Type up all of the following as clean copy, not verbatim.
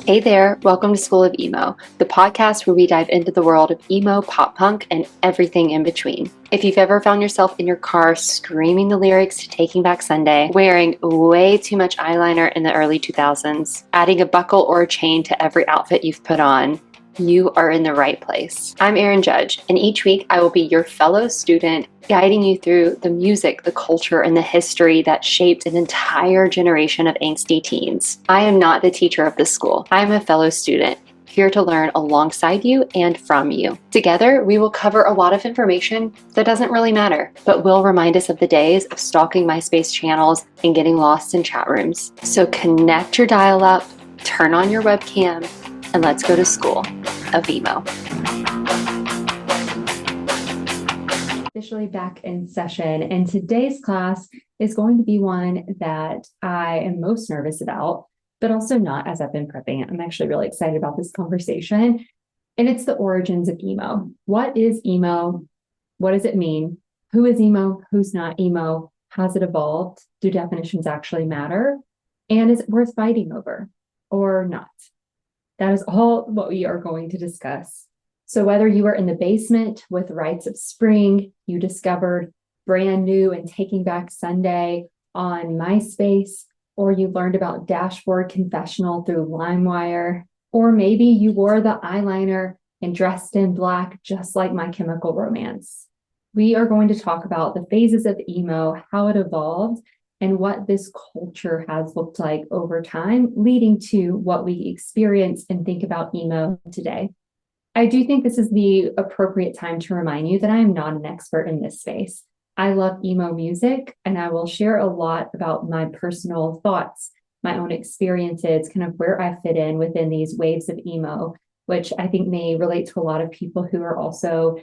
Hey there, welcome to School of Emo, the podcast where we dive into the world of emo, pop punk, and everything in between. If you've ever found yourself in your car screaming the lyrics to Taking Back Sunday, wearing way too much eyeliner in the early 2000s, adding a buckle or a chain to every outfit you've put on, you are in the right place. I'm Erin Judge, and each week I will be your fellow student, guiding you through the music, the culture, and the history that shaped an entire generation of angsty teens. I am not the teacher of this school. I am a fellow student, here to learn alongside you and from you. Together, we will cover a lot of information that doesn't really matter, but will remind us of the days of stalking MySpace channels and getting lost in chat rooms. So connect your dial-up, turn on your webcam, and let's go to School of Emo. Officially back in session, and today's class is going to be one that I am most nervous about, but also not, as I've been prepping. I'm actually really excited about this conversation, and it's the origins of emo. What is emo? What does it mean? Who is emo? Who's not emo? Has it evolved? Do definitions actually matter? And is it worth fighting over or not? That is all what we are going to discuss. So whether you were in the basement with Rites of Spring, you discovered brand new and Taking Back Sunday on MySpace, or you learned about Dashboard Confessional through LimeWire, or maybe you wore the eyeliner and dressed in black just like My Chemical Romance. We are going to talk about the phases of emo, how it evolved, and what this culture has looked like over time, leading to what we experience and think about emo today. I do think this is the appropriate time to remind you that I am not an expert in this space. I love emo music, and I will share a lot about my personal thoughts, my own experiences, kind of where I fit in within these waves of emo, which I think may relate to a lot of people who are also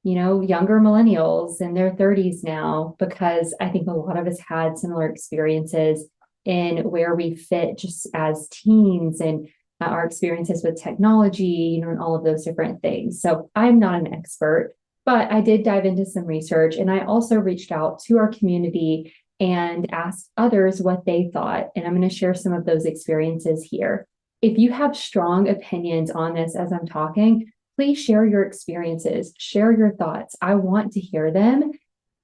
younger millennials in their 30s now, because I think a lot of us had similar experiences in where we fit just as teens and our experiences with technology, and all of those different things. So I'm not an expert, but I did dive into some research, and I also reached out to our community and asked others what they thought. And I'm going to share some of those experiences here. If you have strong opinions on this as I'm talking, please share your experiences, share your thoughts. I want to hear them.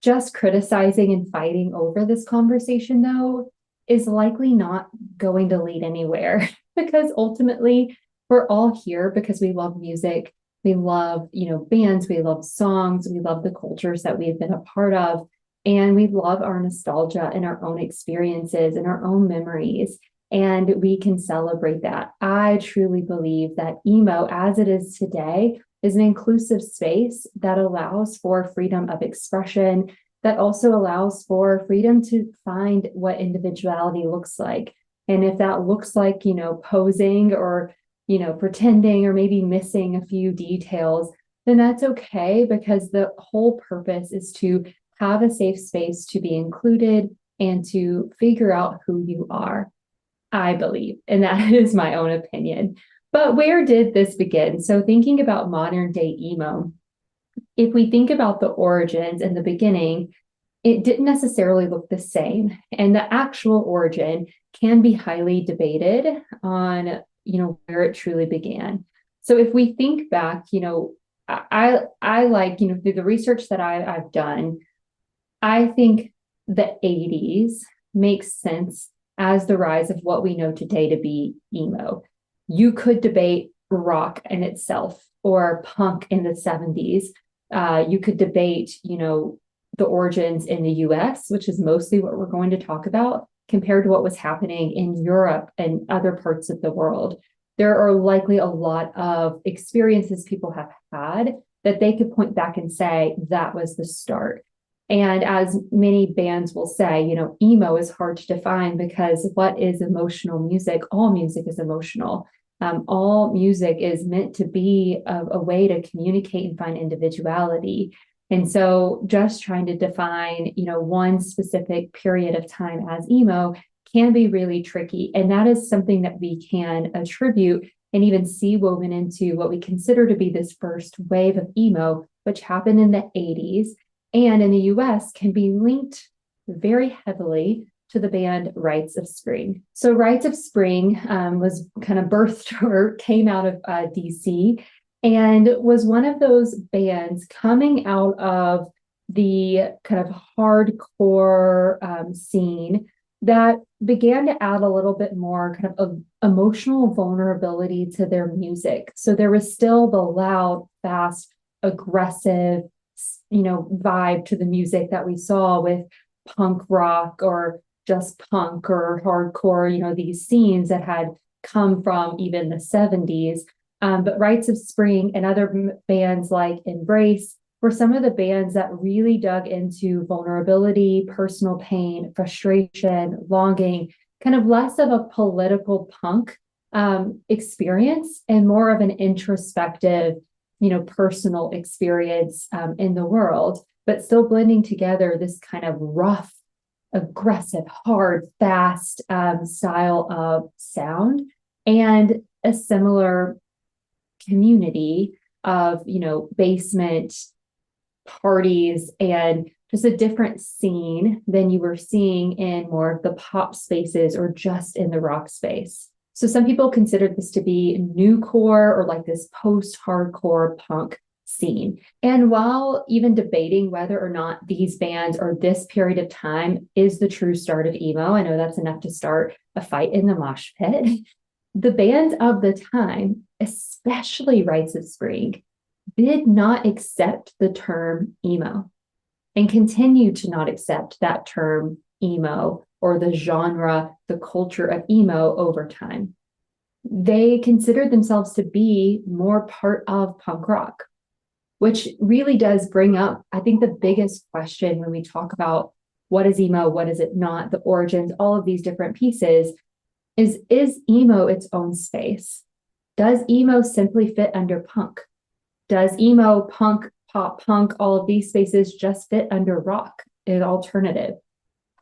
Just criticizing and fighting over this conversation, though, is likely not going to lead anywhere, because ultimately we're all here because we love music. We love, bands, we love songs, we love the cultures that we've been a part of, and we love our nostalgia and our own experiences and our own memories. And we can celebrate that. I truly believe that emo, as it is today, is an inclusive space that allows for freedom of expression, that also allows for freedom to find what individuality looks like. And if that looks like, posing or, pretending or maybe missing a few details, then that's okay, because the whole purpose is to have a safe space to be included and to figure out who you are. I believe, and that is my own opinion. But where did this begin? So thinking about modern day emo, if we think about the origins and the beginning, it didn't necessarily look the same. And the actual origin can be highly debated on, where it truly began. So if we think back, I like, through the research that I've done, I think the 80s makes sense as the rise of what we know today to be emo. You could debate rock in itself or punk in the 70s. You could debate, the origins in the US, which is mostly what we're going to talk about, compared to what was happening in Europe and other parts of the world. There are likely a lot of experiences people have had that they could point back and say that was the start. And as many bands will say, emo is hard to define, because what is emotional music? All music is emotional. All music is meant to be a way to communicate and find individuality. And so just trying to define, one specific period of time as emo can be really tricky. And that is something that we can attribute and even see woven into what we consider to be this first wave of emo, which happened in the 80s. And in the US can be linked very heavily to the band Rites of Spring. So Rites of Spring was kind of birthed or came out of DC and was one of those bands coming out of the kind of hardcore scene that began to add a little bit more kind of emotional vulnerability to their music. So there was still the loud, fast, aggressive, vibe to the music that we saw with punk rock or just punk or hardcore, these scenes that had come from even the 70s. But Rites of Spring and other bands like Embrace were some of the bands that really dug into vulnerability, personal pain, frustration, longing, kind of less of a political punk experience and more of an introspective, personal experience in the world, but still blending together this kind of rough, aggressive, hard, fast style of sound and a similar community of, basement parties and just a different scene than you were seeing in more of the pop spaces or just in the rock space. So some people considered this to be newcore or like this post-hardcore punk scene. And while even debating whether or not these bands or this period of time is the true start of emo, I know that's enough to start a fight in the mosh pit. The bands of the time, especially Rites of Spring, did not accept the term emo and continue to not accept that term emo or the genre, the culture of emo over time. They considered themselves to be more part of punk rock, which really does bring up, I think, the biggest question when we talk about what is emo, what is it not, the origins, all of these different pieces, is emo its own space? Does emo simply fit under punk? Does emo, punk, pop punk, all of these spaces just fit under rock, an alternative?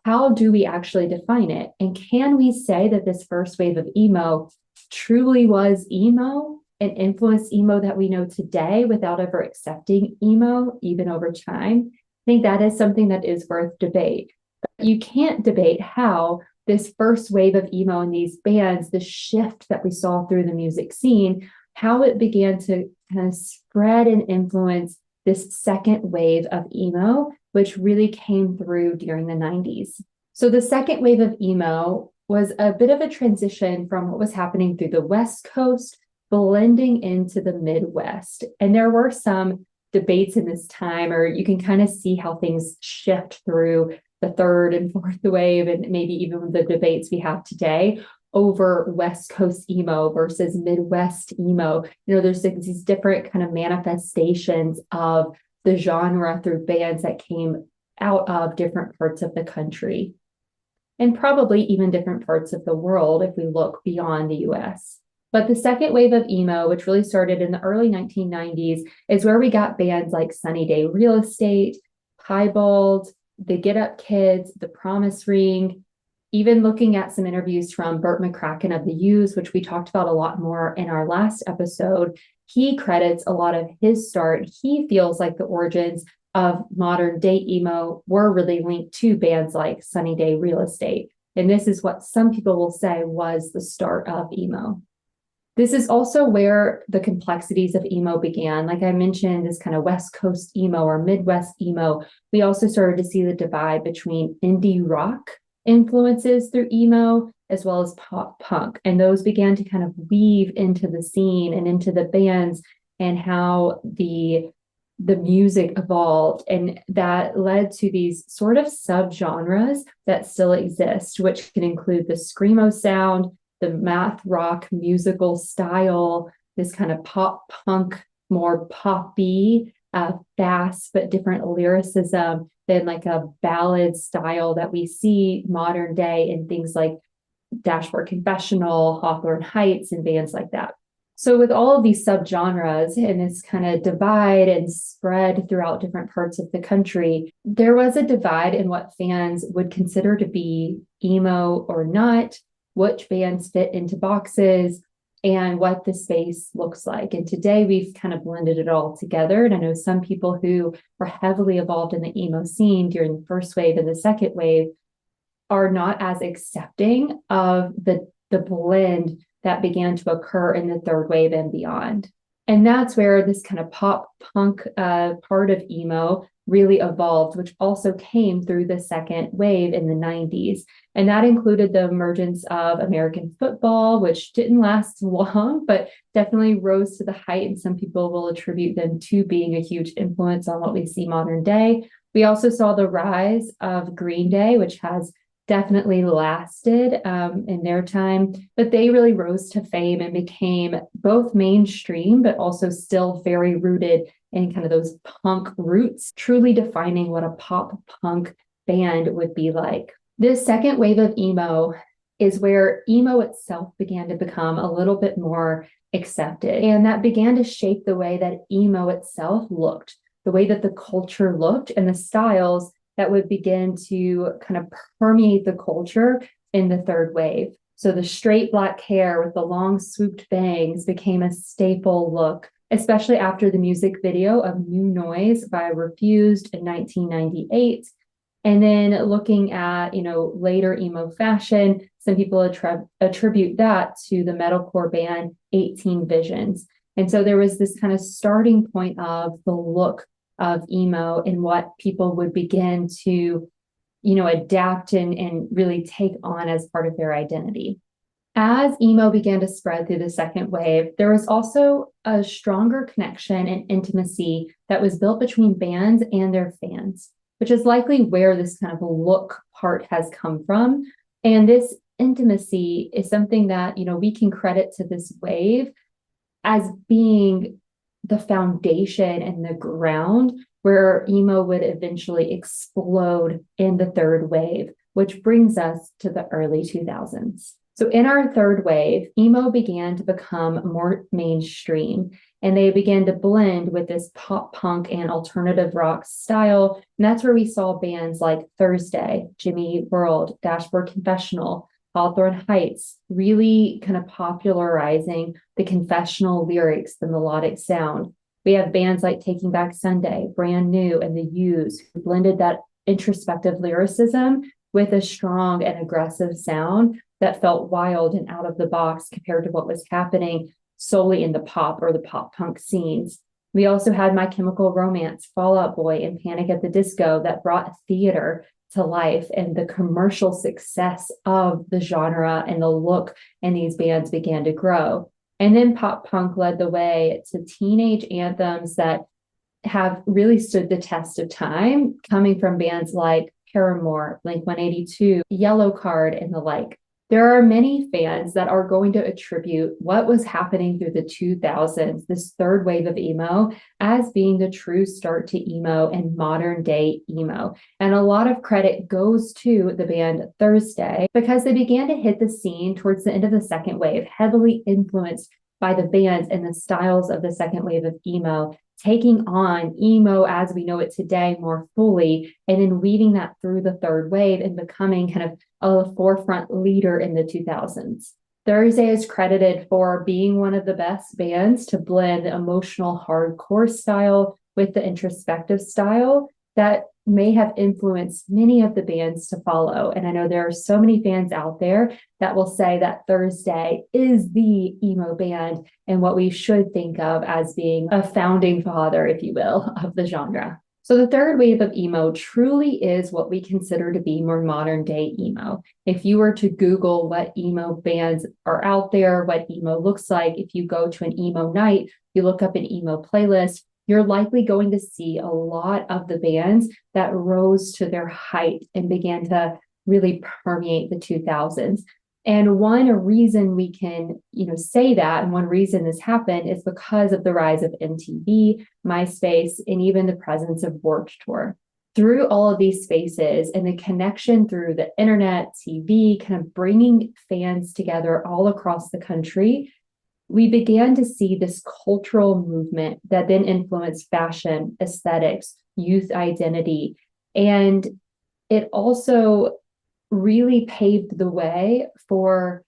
How do we actually define it? And can we say that this first wave of emo truly was emo and influenced emo that we know today without ever accepting emo, even over time? I think that is something that is worth debate. But you can't debate how this first wave of emo in these bands, the shift that we saw through the music scene, how it began to kind of spread and influence this second wave of emo, which really came through during the 90s. So the second wave of emo was a bit of a transition from what was happening through the West Coast, blending into the Midwest. And there were some debates in this time, or you can kind of see how things shift through the third and fourth wave, and maybe even the debates we have today over West Coast emo versus Midwest emo. There's these different kind of manifestations of the genre through bands that came out of different parts of the country and probably even different parts of the world if we look beyond the US. But the second wave of emo, which really started in the early 1990s, is where we got bands like Sunny Day Real Estate, Piebald, the Get Up Kids, the Promise Ring, even looking at some interviews from Burt McCracken of the Used, which we talked about a lot more in our last episode. He credits a lot of his start. He feels like the origins of modern day emo were really linked to bands like Sunny Day Real Estate. And this is what some people will say was the start of emo. This is also where the complexities of emo began. Like I mentioned, this kind of West Coast emo or Midwest emo. We also started to see the divide between indie rock influences through emo as well as pop punk. And those began to kind of weave into the scene and into the bands and how the music evolved. And that led to these sort of subgenres that still exist, which can include the screamo sound, the math rock musical style, this kind of pop punk, more poppy, fast, but different lyricism than like a ballad style that we see modern day in things like Dashboard Confessional, Hawthorne Heights, and bands like that. So with all of these subgenres and this kind of divide and spread throughout different parts of the country, there was a divide in what fans would consider to be emo or not, which bands fit into boxes, and what the space looks like. And today we've kind of blended it all together. And I know some people who were heavily involved in the emo scene during the first wave and the second wave are not as accepting of the blend that began to occur in the third wave and beyond. And that's where this kind of pop punk part of emo really evolved, which also came through the second wave in the 90s. And that included the emergence of American football, which didn't last long, but definitely rose to the height. And some people will attribute them to being a huge influence on what we see modern day. We also saw the rise of Green Day, which has definitely lasted in their time, but they really rose to fame and became both mainstream, but also still very rooted in kind of those punk roots, truly defining what a pop punk band would be like. This second wave of emo is where emo itself began to become a little bit more accepted. And that began to shape the way that emo itself looked, the way that the culture looked, and the styles that would begin to kind of permeate the culture in the third wave. So the straight black hair with the long swooped bangs became a staple look, especially after the music video of New Noise by Refused in 1998. And then looking at, later emo fashion, some people attribute that to the metalcore band 18 Visions. And so there was this kind of starting point of the look of emo and what people would begin to, adapt and really take on as part of their identity. As emo began to spread through the second wave, there was also a stronger connection and intimacy that was built between bands and their fans, which is likely where this kind of look part has come from. And this intimacy is something that, we can credit to this wave as being the foundation and the ground where emo would eventually explode in the third wave, which brings us to the early 2000s. So in our third wave, emo began to become more mainstream, and they began to blend with this pop punk and alternative rock style. And that's where we saw bands like Thursday, Jimmy Eat World, Dashboard Confessional, Hawthorne Heights, really kind of popularizing the confessional lyrics, the melodic sound. We have bands like Taking Back Sunday, Brand New, and The Used, who blended that introspective lyricism with a strong and aggressive sound that felt wild and out of the box compared to what was happening solely in the pop or the pop punk scenes. We also had My Chemical Romance, Fall Out Boy, and Panic at the Disco that brought theater to life, and the commercial success of the genre and the look in these bands began to grow. And then pop punk led the way to teenage anthems that have really stood the test of time, coming from bands like Paramore, Blink-182, Yellow Card, and the like. There are many fans that are going to attribute what was happening through the 2000s, this third wave of emo, as being the true start to emo and modern day emo. And a lot of credit goes to the band Thursday because they began to hit the scene towards the end of the second wave, heavily influenced by the bands and the styles of the second wave of emo, taking on emo as we know it today more fully, and then weaving that through the third wave and becoming kind of a forefront leader in the 2000s. Thursday is credited for being one of the best bands to blend the emotional hardcore style with the introspective style that may have influenced many of the bands to follow. And I know there are so many fans out there that will say that Thursday is the emo band and what we should think of as being a founding father, if you will, of the genre. So the third wave of emo truly is what we consider to be more modern day emo. If you were to Google what emo bands are out there, what emo looks like, if you go to an emo night, you look up an emo playlist, you're likely going to see a lot of the bands that rose to their height and began to really permeate the 2000s. And one reason we can, say that, and one reason this happened is because of the rise of MTV, MySpace, and even the presence of Warped Tour. Through all of these spaces and the connection through the internet, TV, kind of bringing fans together all across the country, we began to see this cultural movement that then influenced fashion, aesthetics, youth identity. And it also really paved the way for,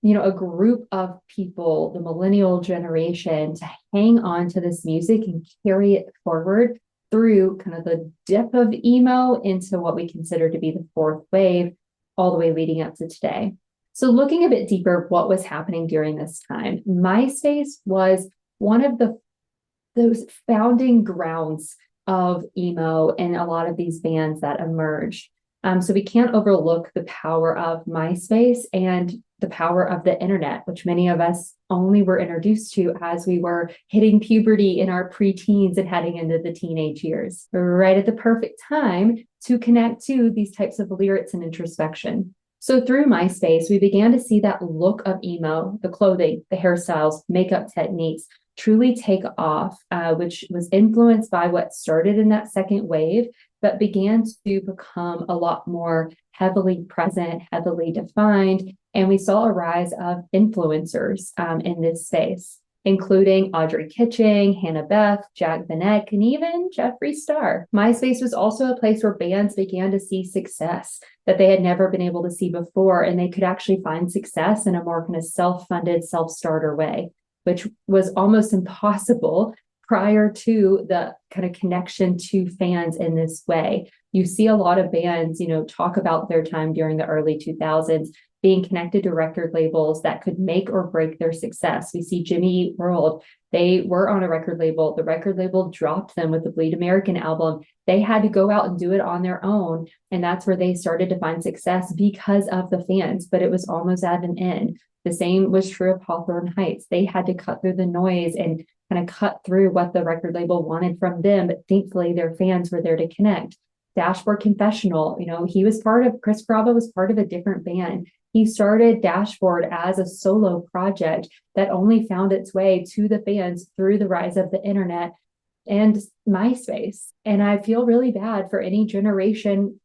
a group of people, the millennial generation, to hang on to this music and carry it forward through kind of the dip of emo into what we consider to be the fourth wave, all the way leading up to today. So looking a bit deeper, what was happening during this time? MySpace was one of those founding grounds of emo and a lot of these bands that emerged. So we can't overlook the power of MySpace and the power of the internet, which many of us only were introduced to as we were hitting puberty in our preteens and heading into the teenage years, right at the perfect time to connect to these types of lyrics and introspection. So through MySpace, we began to see that look of emo, the clothing, the hairstyles, makeup techniques, truly take off, which was influenced by what started in that second wave, but began to become a lot more heavily present, heavily defined. And we saw a rise of influencers in this space, including Audrey Kitching, Hannah Beth, Jack Vanek, and even Jeffree Star. MySpace was also a place where bands began to see success that they had never been able to see before, and they could actually find success in a more kind of self-funded, self-starter way, which was almost impossible prior to the kind of connection to fans in this way. You see a lot of bands, talk about their time during the early 2000s being connected to record labels that could make or break their success. We see Jimmy Eat World. They were on a record label. The record label dropped them with the Bleed American album. They had to go out and do it on their own. And that's where they started to find success because of the fans, but it was almost at an end. The same was true of Hawthorne Heights. They had to cut through the noise and kind of cut through what the record label wanted from them. But thankfully, their fans were there to connect. Dashboard Confessional, Chris Bravo was part of a different band. He started Dashboard as a solo project that only found its way to the fans through the rise of the internet and MySpace. And I feel really bad for any generation,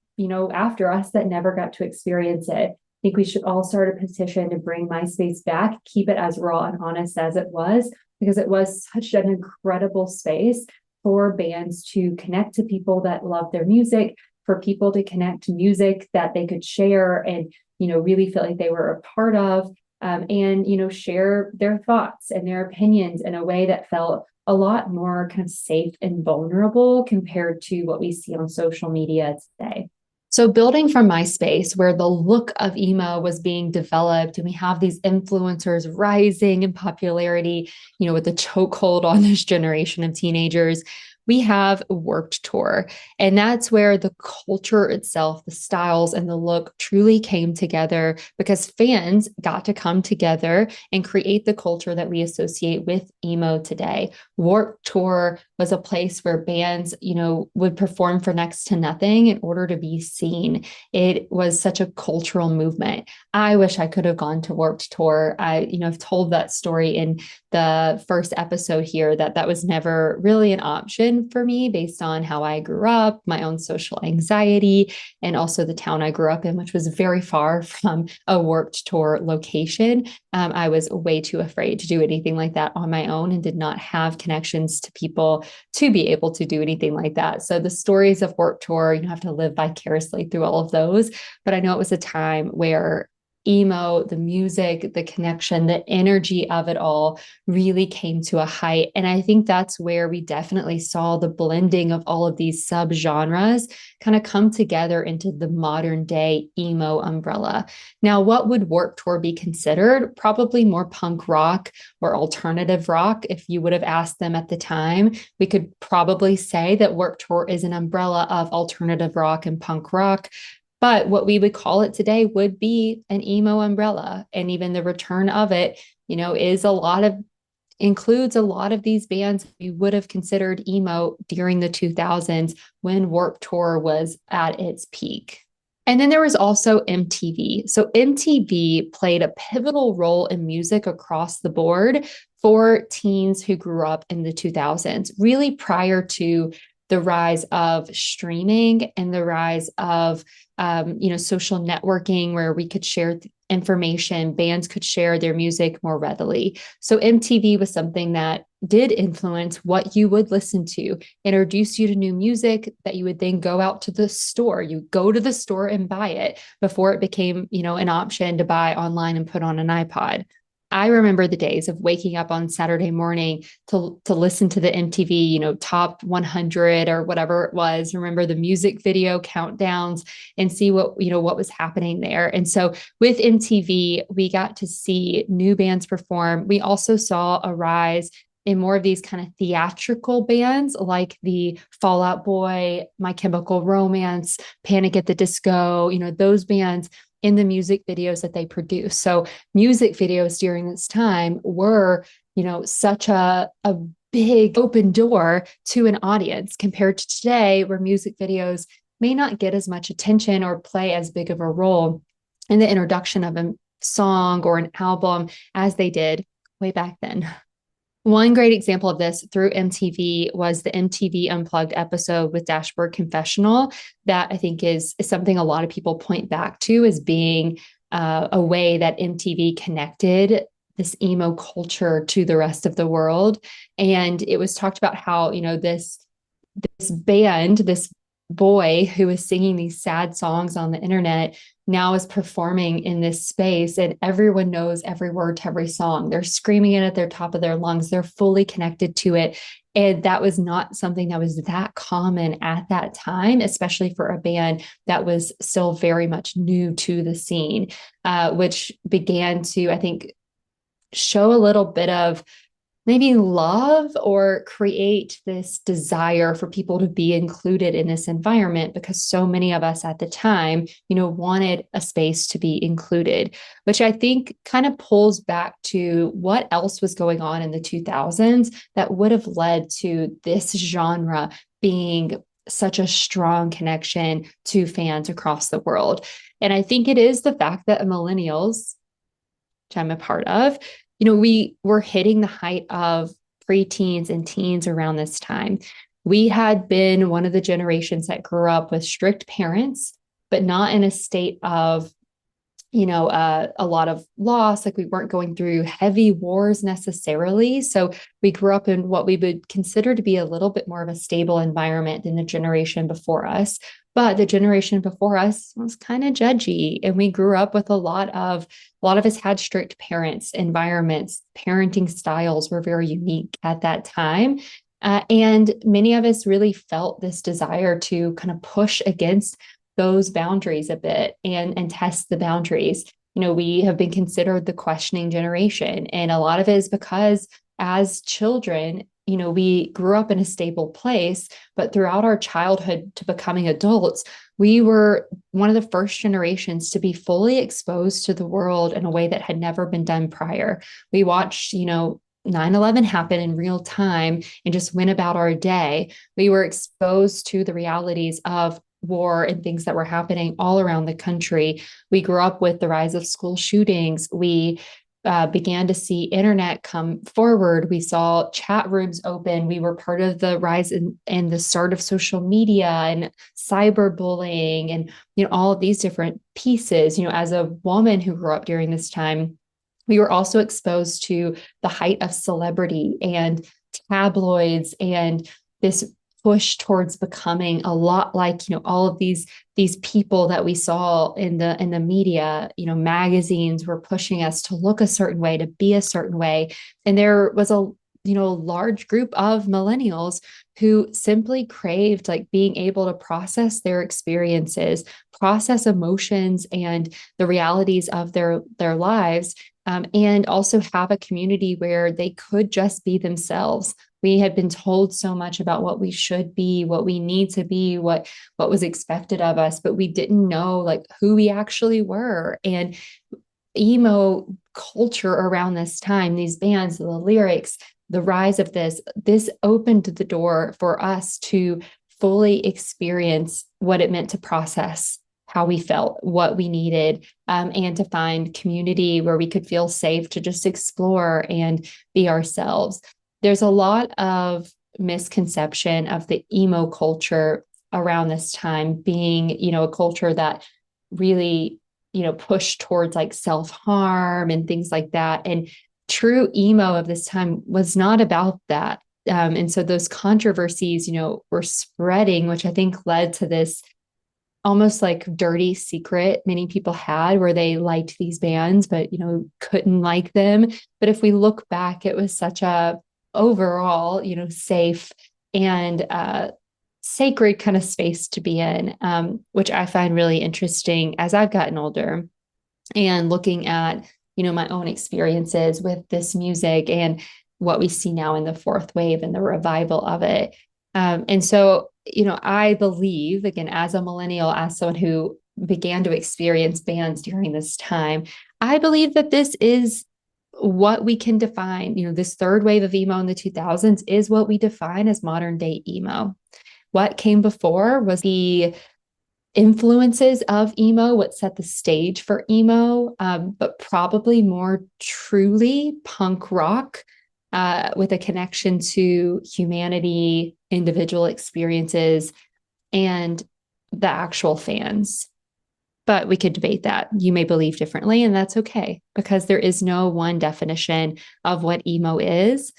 after us that never got to experience it. I think we should all start a petition to bring MySpace back, keep it as raw and honest as it was, because it was such an incredible space for bands to connect to people that love their music, for people to connect to music that they could share and really feel like they were a part of, and share their thoughts and their opinions in a way that felt a lot more kind of safe and vulnerable compared to what we see on social media today. So building from MySpace, where the look of emo was being developed, and we have these influencers rising in popularity, with the chokehold on this generation of teenagers, we have Warped Tour. And that's where the culture itself, the styles and the look truly came together because fans got to come together and create the culture that we associate with emo today. Warped Tour was a place where bands, would perform for next to nothing in order to be seen. It was such a cultural movement. I wish I could have gone to Warped Tour. I've told that story in the first episode here that was never really an option for me based on how I grew up, my own social anxiety, and also the town I grew up in, which was very far from a Warped Tour location. I was way too afraid to do anything like that on my own and did not have connections to people to be able to do anything like that. So the stories of Warped Tour, have to live vicariously through all of those. But I know it was a time where emo, the music, the connection, the energy of it all really came to a height. And I think that's where we definitely saw the blending of all of these subgenres kind of come together into the modern day emo umbrella. Now, what would Warped Tour be considered? Probably more punk rock or alternative rock. If you would have asked them at the time, we could probably say that Warped Tour is an umbrella of alternative rock and punk rock. But what we would call it today would be an emo umbrella. And even the return of it, includes a lot of these bands we would have considered emo during the 2000s when Warped Tour was at its peak. And then there was also MTV. So MTV played a pivotal role in music across the board for teens who grew up in the 2000s, really prior to the rise of streaming and the rise of social networking where we could share information, bands could share their music more readily. So MTV was something that did influence what you would listen to, introduce you to new music that you would then go out to the store. You go to the store and buy it before it became, an option to buy online and put on an iPod. I remember the days of waking up on Saturday morning to listen to the MTV, top 100 or whatever it was. Remember the music video countdowns and see what was happening there. And so with MTV, we got to see new bands perform. We also saw a rise in more of these kind of theatrical bands like the Fall Out Boy, My Chemical Romance, Panic at the Disco, those bands in the music videos that they produce. So music videos during this time were, such a big open door to an audience compared to today, where music videos may not get as much attention or play as big of a role in the introduction of a song or an album as they did way back then. One great example of this through MTV was the MTV Unplugged episode with Dashboard Confessional that I think is something a lot of people point back to as being a way that MTV connected this emo culture to the rest of the world. And it was talked about how, this band, this boy who was singing these sad songs on the internet now is performing in this space, and everyone knows every word to every song. They're screaming it at their top of their lungs. They're fully connected to it. And that was not something that was that common at that time, especially for a band that was still very much new to the scene, which began to, I think, show a little bit of maybe love or create this desire for people to be included in this environment, because so many of us at the time, wanted a space to be included, which I think kind of pulls back to what else was going on in the 2000s that would have led to this genre being such a strong connection to fans across the world. And I think it is the fact that millennials, which I'm a part of, we were hitting the height of preteens and teens around this time. We had been one of the generations that grew up with strict parents, but not in a state of, a lot of loss. Like we weren't going through heavy wars necessarily. So we grew up in what we would consider to be a little bit more of a stable environment than the generation before us. But the generation before us was kind of judgy. And we grew up with a lot of us had strict parents, environments, parenting styles were very unique at that time. And many of us really felt this desire to kind of push against those boundaries a bit and test the boundaries. We have been considered the questioning generation. And a lot of it is because as children, we grew up in a stable place, but throughout our childhood to becoming adults, we were one of the first generations to be fully exposed to the world in a way that had never been done prior. We watched, 9/11 happen in real time and just went about our day. We were exposed to the realities of war and things that were happening all around the country. We grew up with the rise of school shootings. We began to see internet come forward. We saw chat rooms open. We were part of the rise and the start of social media and cyberbullying and all of these different pieces. As a woman who grew up during this time, we were also exposed to the height of celebrity and tabloids and this push towards becoming a lot like all of these people that we saw in the media. Magazines were pushing us to look a certain way, to be a certain way, and there was a large group of millennials who simply craved like being able to process their experiences, process emotions and the realities of their lives, and also have a community where they could just be themselves. We had been told so much about what we should be, what we need to be, what was expected of us, but we didn't know like who we actually were. And emo culture around this time, these bands, the lyrics, the rise of this opened the door for us to fully experience what it meant to process how we felt, what we needed, and to find community where we could feel safe to just explore and be ourselves. There's a lot of misconception of the emo culture around this time being, a culture that really, pushed towards like self-harm and things like that. And true emo of this time was not about that. And so those controversies, were spreading, which I think led to this almost like dirty secret many people had where they liked these bands, but, couldn't like them. But if we look back, it was such a overall, safe and sacred kind of space to be in, which I find really interesting as I've gotten older and looking at, my own experiences with this music and what we see now in the fourth wave and the revival of it. And so, I believe, again, as a millennial, as someone who began to experience bands during this time, I believe that this is what we can define. This third wave of emo in the 2000s is what we define as modern day emo. What came before was the influences of emo, what set the stage for emo, but probably more truly punk rock with a connection to humanity, individual experiences, and the actual fans. But we could debate that. You may believe differently, and that's okay because there is no one definition of what emo is.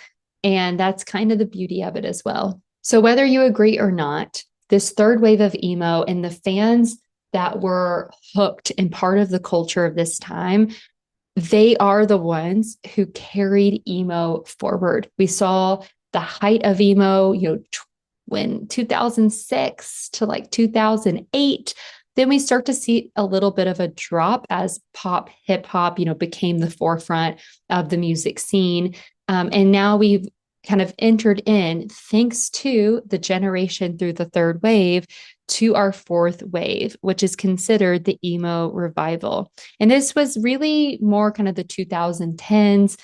And that's kind of the beauty of it as well. So whether you agree or not, this third wave of emo and the fans that were hooked and part of the culture of this time, they are the ones who carried emo forward. We saw the height of emo, when 2006 to like 2008. Then we start to see a little bit of a drop as pop, hip hop, became the forefront of the music scene. And now we've kind of entered in, thanks to the generation through the third wave, to our fourth wave, which is considered the emo revival. And this was really more kind of the 2010s,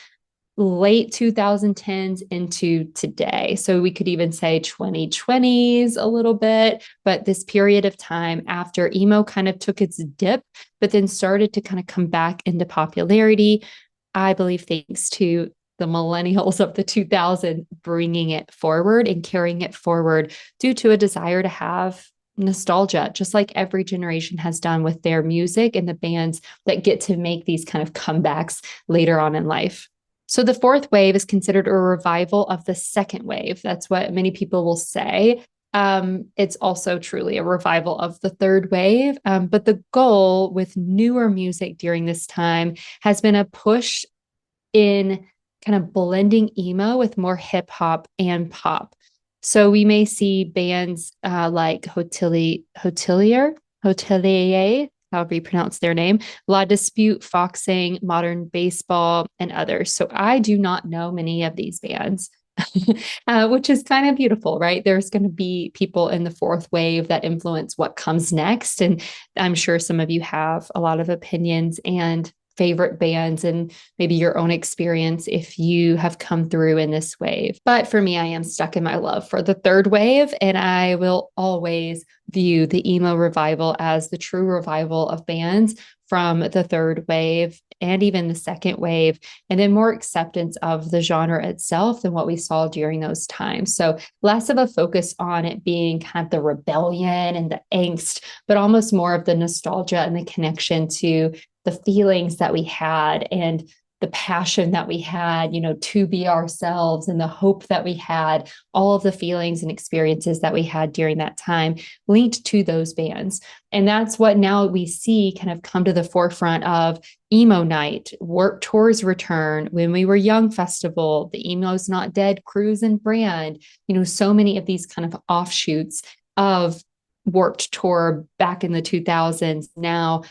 late 2010s into today. So we could even say 2020s a little bit, but this period of time after emo kind of took its dip, but then started to kind of come back into popularity, I believe thanks to the millennials of the 2000s bringing it forward and carrying it forward due to a desire to have nostalgia, just like every generation has done with their music and the bands that get to make these kind of comebacks later on in life. So the fourth wave is considered a revival of the second wave. That's what many people will say. It's also truly a revival of the third wave. But the goal with newer music during this time has been a push in kind of blending emo with more hip hop and pop. So we may see bands like Hotelier, however you pronounce their name, La Dispute, Foxing, Modern Baseball, and others. So I do not know many of these bands, which is kind of beautiful, right? There's going to be people in the fourth wave that influence what comes next. And I'm sure some of you have a lot of opinions and favorite bands and maybe your own experience if you have come through in this wave. But for me, I am stuck in my love for the third wave, and I will always view the emo revival as the true revival of bands from the third wave and even the second wave, and then more acceptance of the genre itself than what we saw during those times. So less of a focus on it being kind of the rebellion and the angst, but almost more of the nostalgia and the connection to the feelings that we had and the passion that we had, to be ourselves, and the hope that we had, all of the feelings and experiences that we had during that time linked to those bands. And that's what now we see kind of come to the forefront of Emo Night, Warped Tour's return, When We Were Young Festival, the Emo's Not Dead cruise and brand, so many of these kind of offshoots of Warped Tour back in the 2000s now,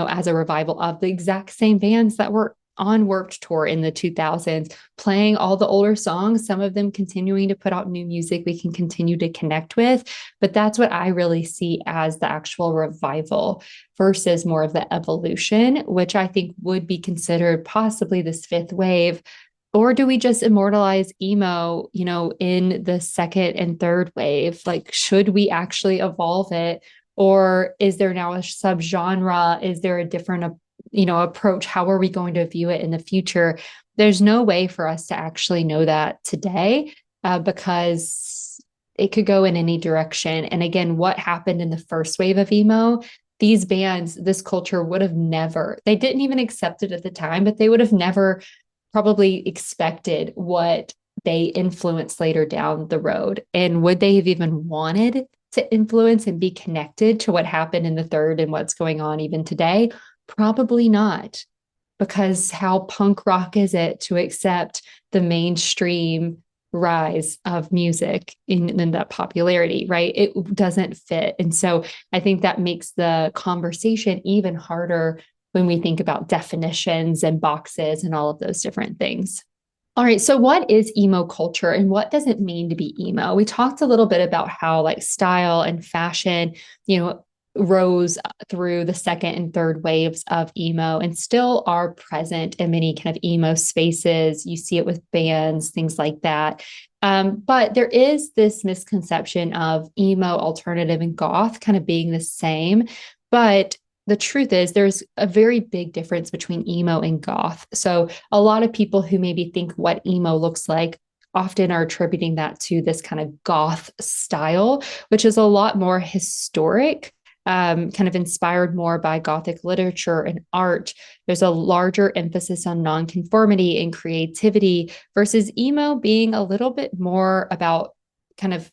as a revival of the exact same bands that were on Warped Tour in the 2000s, playing all the older songs, some of them continuing to put out new music we can continue to connect with. But that's what I really see as the actual revival versus more of the evolution, which I think would be considered possibly this fifth wave. Or do we just immortalize emo, in the second and third wave? Like, should we actually evolve it? Or is there now a subgenre? Is there a different, approach? How are we going to view it in the future? There's no way for us to actually know that today because it could go in any direction. And again, what happened in the first wave of emo? These bands, this culture would have never, they didn't even accept it at the time, but they would have never probably expected what they influenced later down the road. And would they have even wanted to influence and be connected to what happened in the third and what's going on even today? Probably not. Because how punk rock is it to accept the mainstream rise of music in that popularity, right? It doesn't fit. And so I think that makes the conversation even harder when we think about definitions and boxes and all of those different things. All right, so what is emo culture and what does it mean to be emo? We talked a little bit about how like style and fashion, rose through the second and third waves of emo and still are present in many kind of emo spaces. You see it with bands, things like that. But there is this misconception of emo, alternative, and goth kind of being the same. But the truth is, there's a very big difference between emo and goth. So, a lot of people who maybe think what emo looks like often are attributing that to this kind of goth style, which is a lot more historic. Kind of inspired more by Gothic literature and art. There's a larger emphasis on nonconformity and creativity versus emo being a little bit more about kind of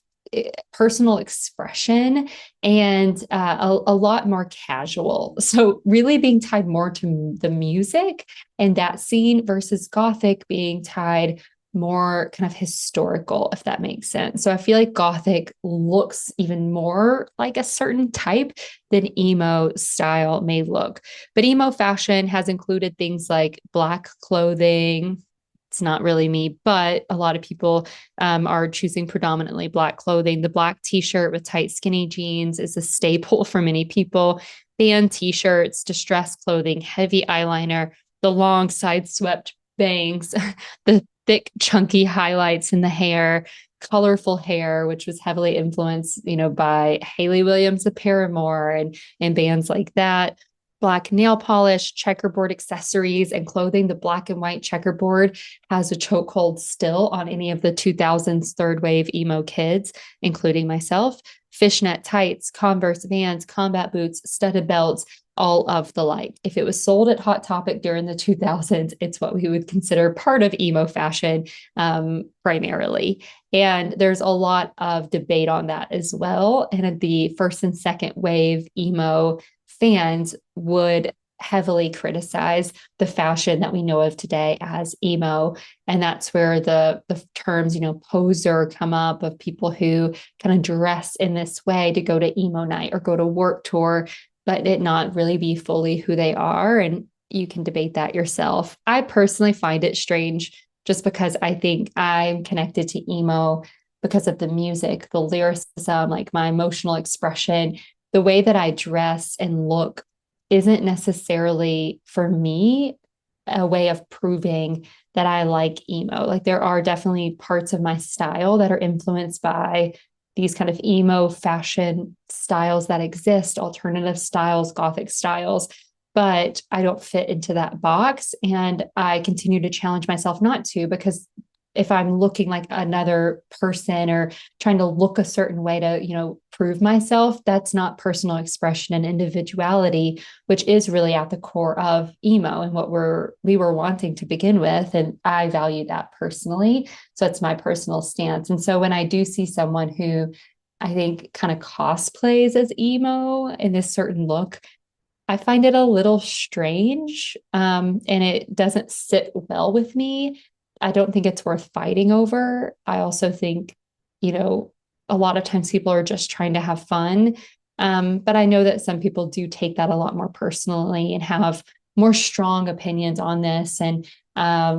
personal expression and a lot more casual. So, really being tied more to the music and that scene versus Gothic being tied more kind of historical, if that makes sense. So I feel like Gothic looks even more like a certain type than emo style may look. But emo fashion has included things like Black clothing. It's not really me, but a lot of people are choosing predominantly Black clothing. The Black t-shirt with tight skinny jeans is a staple for many people. Band t-shirts, distressed clothing, heavy eyeliner, the long side swept bangs, the thick, chunky highlights in the hair, colorful hair, which was heavily influenced, by Hayley Williams of Paramore and bands like that. Black nail polish, checkerboard accessories, and clothing. The black and white checkerboard has a chokehold still on any of the 2000s third wave emo kids, including myself. Fishnet tights, Converse Vans, combat boots, studded belts, all of the like. If it was sold at Hot Topic during the 2000s, it's what we would consider part of emo fashion primarily. And there's a lot of debate on that as well. And the first and second wave emo fans would heavily criticize the fashion that we know of today as emo. And that's where the terms, poser come up of people who kind of dress in this way to go to emo night or go to work tour, but it not really be fully who they are. And you can debate that yourself. I personally find it strange just because I think I'm connected to emo because of the music, the lyricism, like my emotional expression, the way that I dress and look isn't necessarily for me a way of proving that I like emo. Like there are definitely parts of my style that are influenced by these kind of emo fashion styles that exist, alternative styles, Gothic styles, but I don't fit into that box. And I continue to challenge myself not to, because if I'm looking like another person or trying to look a certain way to, prove myself, that's not personal expression and individuality, which is really at the core of emo and what we were wanting to begin with. And I value that personally. So it's my personal stance. And so when I do see someone who I think kind of cosplays as emo in this certain look, I find it a little strange, and it doesn't sit well with me. I don't think it's worth fighting over. I also think, a lot of times people are just trying to have fun. But I know that some people do take that a lot more personally and have more strong opinions on this and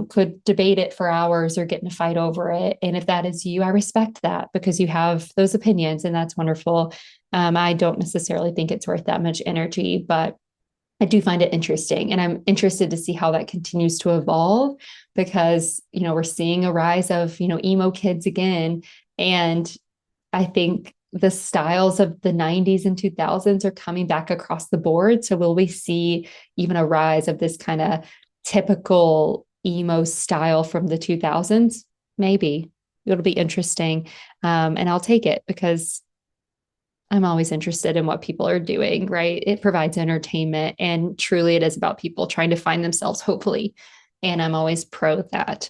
could debate it for hours or get in a fight over it. And if that is you, I respect that because you have those opinions and that's wonderful. I don't necessarily think it's worth that much energy, but I do find it interesting. And I'm interested to see how that continues to evolve because, we're seeing a rise of, emo kids again. And I think the styles of the 90s and 2000s are coming back across the board. So will we see even a rise of this kind of typical emo style from the 2000s? Maybe. It'll be interesting. And I'll take it because I'm always interested in what people are doing, right? It provides entertainment and truly it is about people trying to find themselves, hopefully. And I'm always pro that.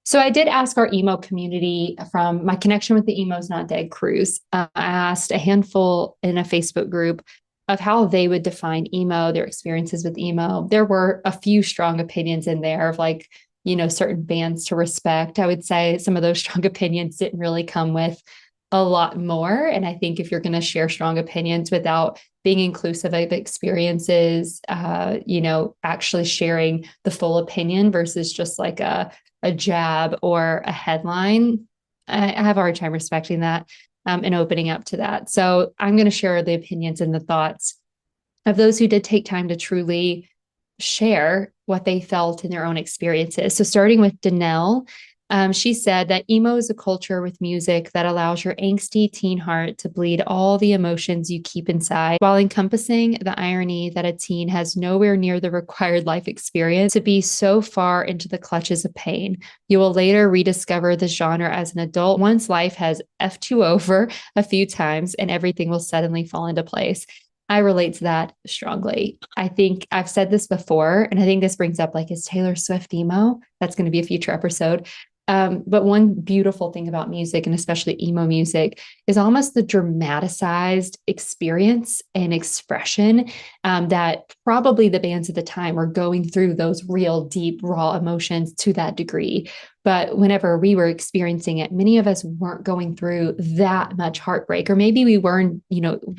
So I did ask our emo community from my Connection with the Emos Not Dead cruise. I asked a handful in a Facebook group of how they would define emo, their experiences with emo. There were a few strong opinions in there of like, certain bands to respect. I would say some of those strong opinions didn't really come with a lot more. And I think if you're going to share strong opinions without being inclusive of experiences, actually sharing the full opinion versus just like a jab or a headline, I have a hard time respecting that and opening up to that. So I'm going to share the opinions and the thoughts of those who did take time to truly share what they felt in their own experiences. So starting with Danelle, she said that emo is a culture with music that allows your angsty teen heart to bleed all the emotions you keep inside, while encompassing the irony that a teen has nowhere near the required life experience to be so far into the clutches of pain. You will later rediscover the genre as an adult once life has effed you over a few times and everything will suddenly fall into place. I relate to that strongly. I think I've said this before, and I think this brings up like, is Taylor Swift emo? That's going to be a future episode. But one beautiful thing about music, and especially emo music, is almost the dramatized experience and expression that probably the bands at the time were going through those real deep, raw emotions to that degree. But whenever we were experiencing it, many of us weren't going through that much heartbreak, or maybe we weren't,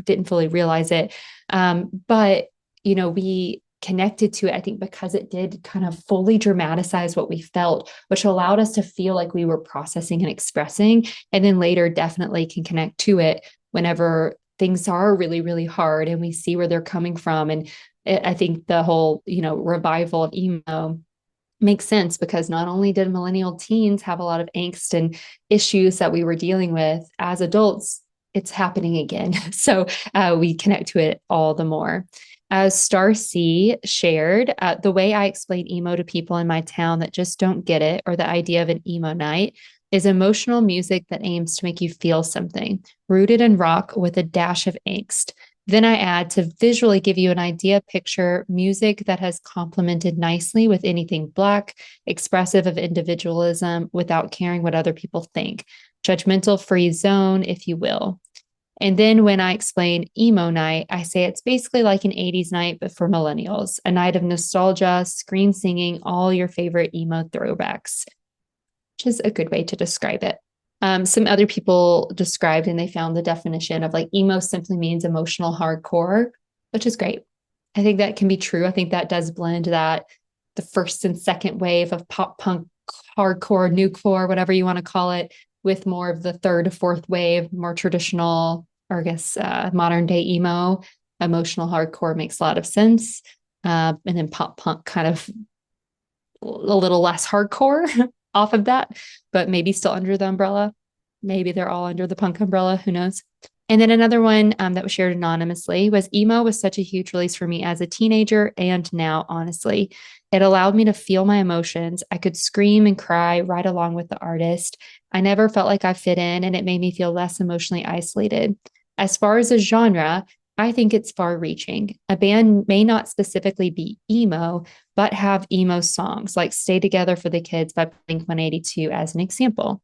didn't fully realize it. But we connected to it, I think, because it did kind of fully dramatize what we felt, which allowed us to feel like we were processing and expressing, and then later definitely can connect to it whenever things are really, really hard and we see where they're coming from. And I think the whole, revival of emo makes sense because not only did millennial teens have a lot of angst and issues that we were dealing with as adults, it's happening again. So we connect to it all the more. Star C shared, the way I explain emo to people in my town that just don't get it, or the idea of an emo night, is emotional music that aims to make you feel something, rooted in rock with a dash of angst. Then I add, to visually give you an idea, picture music that has complemented nicely with anything Black, expressive of individualism without caring what other people think. Judgmental free zone, if you will. And then when I explain emo night, I say it's basically like an 80s night, but for millennials, a night of nostalgia, scream singing, all your favorite emo throwbacks, which is a good way to describe it. Some other people described and they found the definition of like emo simply means emotional hardcore, which is great. I think that can be true. I think that does blend that the first and second wave of pop punk, hardcore, newcore, whatever you want to call it, with more of the third to fourth wave, more traditional, or I guess modern day emo. Emotional hardcore makes a lot of sense. And then pop punk kind of a little less hardcore off of that, but maybe still under the umbrella. Maybe they're all under the punk umbrella. Who knows? And then another one that was shared anonymously was emo was such a huge release for me as a teenager and now, honestly. It allowed me to feel my emotions. I could scream and cry right along with the artist. I never felt like I fit in, and it made me feel less emotionally isolated. As far as a genre, I think it's far reaching. A band may not specifically be emo, but have emo songs like Stay Together for the Kids by Blink-182 as an example.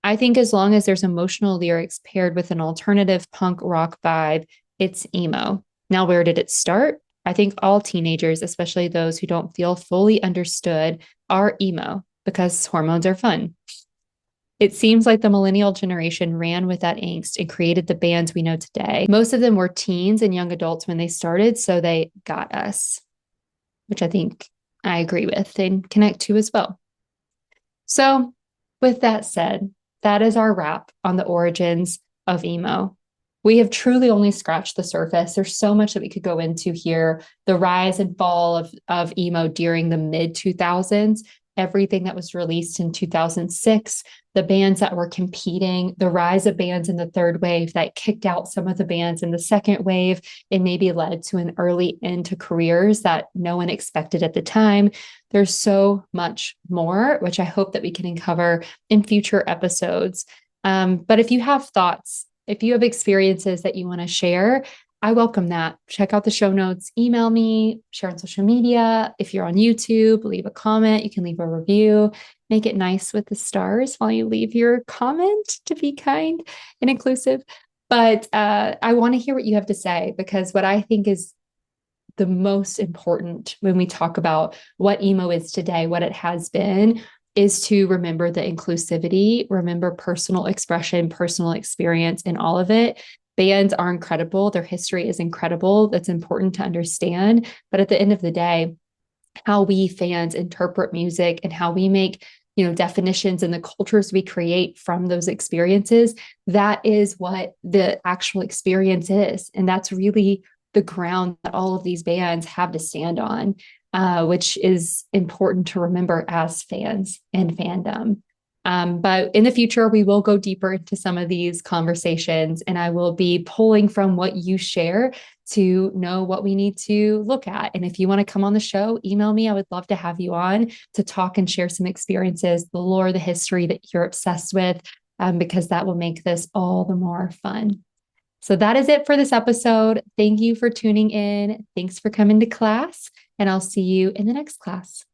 I think as long as there's emotional lyrics paired with an alternative punk rock vibe, it's emo. Now, where did it start? I think all teenagers, especially those who don't feel fully understood, are emo because hormones are fun. It seems like the millennial generation ran with that angst and created the bands we know today. Most of them were teens and young adults when they started, so they got us, which I think I agree with and connect to as well. So, with that said, that is our wrap on the origins of emo. We have truly only scratched the surface. There's so much that we could go into here. The rise and fall of emo during the mid 2000s, everything that was released in 2006, the bands that were competing, the rise of bands in the third wave that kicked out some of the bands in the second wave and maybe led to an early end to careers that no one expected at the time. There's so much more, which I hope that we can cover in future episodes. But if you have thoughts, if you have experiences that you want to share, I welcome that. Check out the show notes, email me, share on social media. If you're on YouTube, leave a comment. You can leave a review. Make it nice with the stars while you leave your comment to be kind and inclusive. But I want to hear what you have to say, because what I think is the most important when we talk about what emo is today, what it has been, is to remember the inclusivity, remember personal expression, personal experience in all of it. Bands are incredible. Their history is incredible. That's important to understand. But at the end of the day, how we fans interpret music and how we make, definitions and the cultures we create from those experiences, that is what the actual experience is. And that's really the ground that all of these bands have to stand on, which is important to remember as fans and fandom. But in the future, we will go deeper into some of these conversations, and I will be pulling from what you share to know what we need to look at. And if you want to come on the show, email me. I would love to have you on to talk and share some experiences, the lore, the history that you're obsessed with, because that will make this all the more fun. So that is it for this episode. Thank you for tuning in. Thanks for coming to class, and I'll see you in the next class.